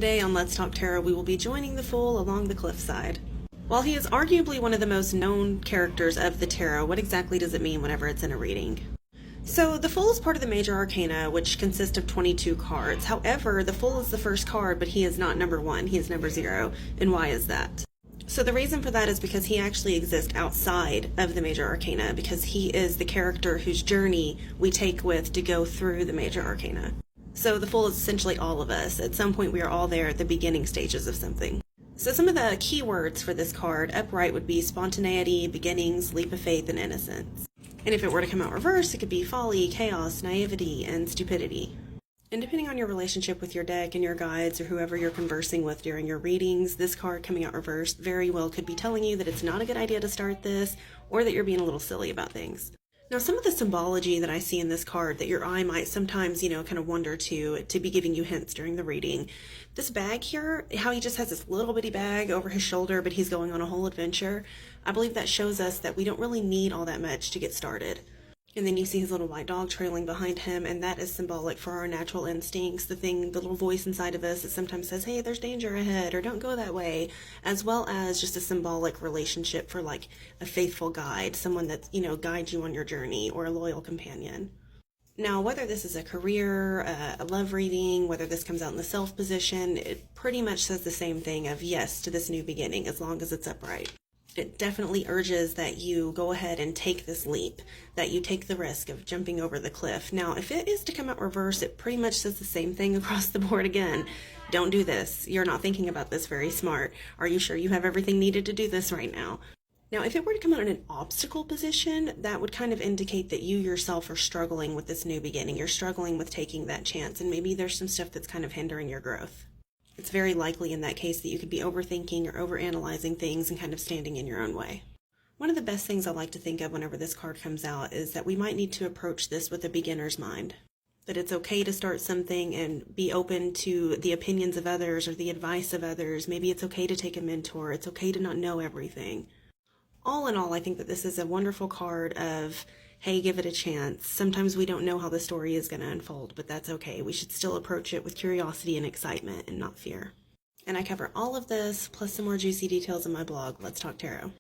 Today on Let's Talk Tarot, we will be joining the Fool along the cliffside. While he is arguably one of the most known characters of the tarot, what exactly does it mean whenever it's in a reading? So, the Fool is part of the Major Arcana, which consists of 22 cards. However, the Fool is the first card, but he is not number 1, he is number 0. And why is that? So the reason for that is because he actually exists outside of the Major Arcana, because he is the character whose journey we take with to go through the Major Arcana. So the Fool is essentially all of us. At some point we are all there at the beginning stages of something. So some of the keywords for this card, upright, would be spontaneity, beginnings, leap of faith, and innocence. And if it were to come out reverse, it could be folly, chaos, naivety, and stupidity. And depending on your relationship with your deck and your guides or whoever you're conversing with during your readings, this card coming out reversed very well could be telling you that it's not a good idea to start this, or that you're being a little silly about things. Now, some of the symbology that I see in this card that your eye might sometimes, kind of wonder to be giving you hints during the reading. This bag here, how he just has this little bitty bag over his shoulder, but he's going on a whole adventure. I believe that shows us that we don't really need all that much to get started. And then you see his little white dog trailing behind him, and that is symbolic for our natural instincts, the little voice inside of us that sometimes says, hey, there's danger ahead, or don't go that way, as well as just a symbolic relationship for like a faithful guide, someone that, guides you on your journey, or a loyal companion. Now, whether this is a career, a love reading, whether this comes out in the self position, it pretty much says the same thing of yes to this new beginning, as long as it's upright. It definitely urges that you go ahead and take this leap, that you take the risk of jumping over the cliff. Now, if it is to come out reverse, it pretty much says the same thing across the board again. Don't do this. You're not thinking about this very smart. Are you sure you have everything needed to do this right now? Now, if it were to come out in an obstacle position, that would kind of indicate that you yourself are struggling with this new beginning. You're struggling with taking that chance, and maybe there's some stuff that's kind of hindering your growth. It's very likely in that case that you could be overthinking or overanalyzing things and kind of standing in your own way. One of the best things I like to think of whenever this card comes out is that we might need to approach this with a beginner's mind. That it's okay to start something and be open to the opinions of others or the advice of others. Maybe it's okay to take a mentor. It's okay to not know everything. All in all, I think that this is a wonderful card of, hey, give it a chance. Sometimes we don't know how the story is going to unfold, but that's okay. We should still approach it with curiosity and excitement and not fear. And I cover all of this, plus some more juicy details in my blog, Let's Talk Tarot.